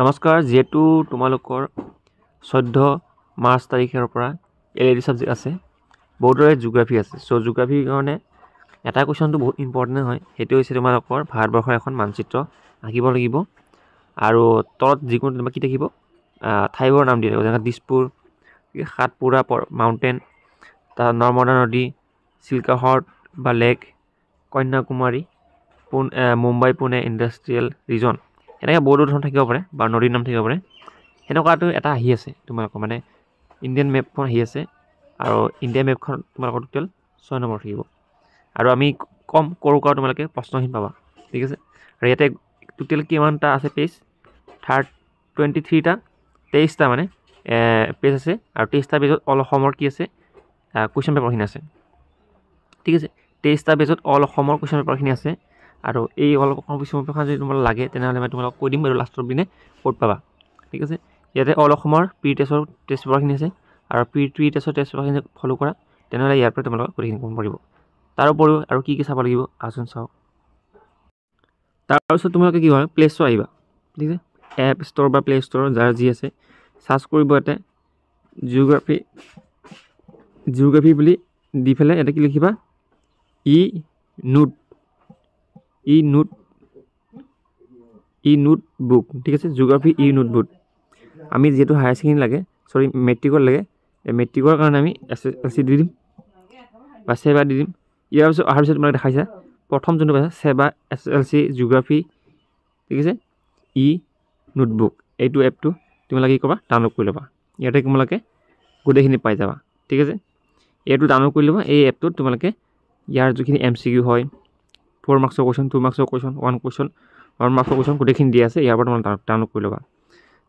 নমস্কাৰ, যেহেতু তোমালোকৰ 14 মাৰ্চ তাৰিখৰ পৰা এলইডি সাবজেক্ট আছে, বহুতৰে জিওগ্ৰাফি আছে। সো জিওগ্ৰাফিৰ কাৰণে এটা কোৱেশ্চনটো বহুত ইম্পৰ্টেণ্ট হয়, সেইটো হৈছে তোমালোকৰ ভাৰতবৰ্ষৰ এখন মানচিত্ৰ আঁকিব লাগিব আৰু তলত যিকোনো তোমাৰ কি থাকিব ঠাইবোৰৰ নাম দিয়া থাকিব, যেনে দিছপুৰ, সাতপুৰা মাউণ্টেইন, তাৰ নৰ্মদা নদী, চিল্কা হ্ৰদ বা lake, Kanyakumari, Mumbai Pune industrial region, এনেকৈ বহুতো ধৰণৰ থাকিব পাৰে বা নদীৰ নাম থাকিব পাৰে। সেনেকুৱাটো এটা আহি আছে তোমালোকৰ মানে ইণ্ডিয়ান মেপখন আহি আছে আৰু ইণ্ডিয়া মেপখন তোমালোকৰ টোটেল 6 নম্বৰ থাকিব আৰু আমি কম কৰোঁ তোমালোকে প্ৰশ্নহীন পাবা, ঠিক আছে। আৰু ইয়াতে টোটেল কিমানটা আছে পেজ 23টা 23টা মানে পেজ আছে আৰু 23টা পেজত অল অসমৰ কি আছে কুৱেশ্যন পেপাৰখিনি আছে, ঠিক আছে। 23টা পেজত অল অসমৰ কুৱেশ্যন পেপাৰখিনি আছে আৰু এই অল অসমৰ কুৱেশ্যন পেপাৰখন যদি তোমালোক লাগে তেনেহ'লে মই তোমালোকক কৈ দিম আৰু লাষ্টৰ পিনে ক'ত পাবা, ঠিক আছে। ইয়াতে অল অসমৰ প্ৰি টেষ্টৰ টেষ্ট পেপাৰখিনি আছে আৰু প্ৰি টেষ্টৰ টেষ্ট পেপাৰখিনি ফ'ল' কৰা তেনেহ'লে ইয়াৰ পৰা তোমালোকক গোটেইখিনি গম পাৰিব। তাৰ উপৰিও আৰু কি কি চাব লাগিব আচোন চাওক। তাৰপিছত তোমালোকে কি হয় প্লে ষ্ট'ৰ আহিবা, ঠিক আছে। এপ ষ্ট'ৰ বা প্লে ষ্ট'ৰ যাৰ যি আছে চাৰ্চ কৰিব ইয়াতে জিওগ্ৰাফি বুলি দি পেলাই ইয়াতে কি লিখিবা ই নোট বুক, ঠিক আছে। জিওগ্ৰাফি নোটবুক আমি যিহেতু হায়াৰ ছেকেণ্ডেৰী লাগে মেট্ৰিকৰ লাগে, মেট্ৰিকৰ কাৰণে আমি SSLC দি দিম বা চেবা দি দিম। ইয়াৰ পিছত অহাৰ পিছত তোমালোকে দেখাইছা প্ৰথম যোনটো পাইছা চেবা SSLC জিওগ্ৰাফি, ঠিক আছে নোটবুক, এইটো এপটো তোমালোকে কি ক'বা ডাউনলোড কৰি ল'বা। ইয়াতে তোমালোকে গোটেইখিনি পাই যাবা, ঠিক আছে। এইটো ডাউনলোড কৰি ল'বা। এই এপটোত তোমালোকে ইয়াৰ যিখিনি MCQ হয় 4 মাৰ্কছৰ কুৱেশ্যন, 2 মাৰ্কছৰ কুৱেশ্যন, 1 মাৰ্কছৰ কুৱেশ্যন গোটেইখিনি দিয়া আছে, ইয়াৰ পৰা তোমালোকে ডাউনলোড কৰি ল'বা।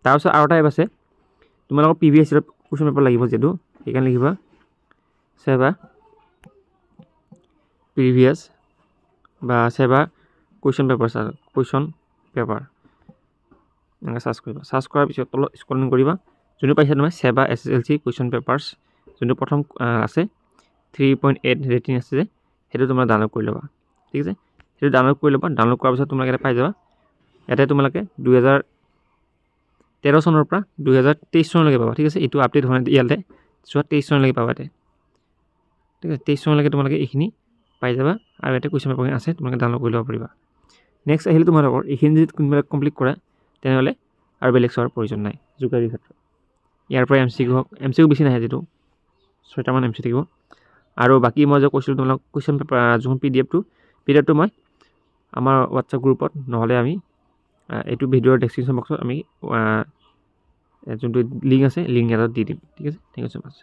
তাৰপিছত আৰু এটা এপ আছে তোমালোকৰ PVS কুৱেশ্যন পেপাৰ লাগিব, যিহেতু সেইকাৰণে লিখিবা চেবা প্ৰিভিয়াছ বা চেবা কুৱেশ্যন পেপাৰ এনেকৈ চাৰ্চ কৰিবা। চাৰ্চ কৰাৰ পিছত তলত স্ক্ৰলিং কৰিবা, যোনটো পাইছা তোমাৰ চেবা SSLC কুৱেশ্যন পেপাৰ্ছ যোনটো প্ৰথম আছে 3.8 ৰেটিং আছে যে সেইটো তোমালোকে ডাউনলোড কৰি ল'বা, ঠিক আছে। সেইটো ডাউনলোড কৰি ল'বা। ডাউনলোড কৰাৰ পিছত তোমালোকে ইয়াতে পাই যাবা। ইয়াতে তোমালোকে 2013 চনৰ পৰা 2023 চনলৈকে পাবা, ঠিক আছে। এইটো আপডেট হোৱা নাই ইয়াতে, চোৱা 23 চনলৈকে পাবা ইয়াতে, ঠিক আছে। 23 চনলৈকে তোমালোকে এইখিনি পাই যাবা আৰু ইয়াতে কুৱেশ্যন পেপাৰখিনি আছে, তোমালোকে ডাউনলোড কৰি ল'ব পাৰিবা। নেক্সট আহিলে তোমালোকৰ এইখিনি যদি কোনোবাই কমপ্লিট কৰা তেনেহ'লে আৰু বেলেগ চোৱাৰ প্ৰয়োজন নাই জিওগ্ৰাফিৰ ক্ষেত্ৰত। ইয়াৰ পৰা MCQ হওক, MCQ বেছি নাহে, যিটো 6টামান MCQ থাকিব আৰু বাকী মই যে কৈছিলোঁ তোমালোক কুৱেশ্যন পেপাৰ যোন PDFটো মই আমাৰ হোৱাটছআপ গ্ৰুপত নহ'লে আমি এইটো ভিডিঅ'ৰ ডেছক্ৰিপশ্যন বক্সত আমি যোনটো লিংক আছে লিংক এটাত দি দিম, ঠিক আছে। Thank you so' much.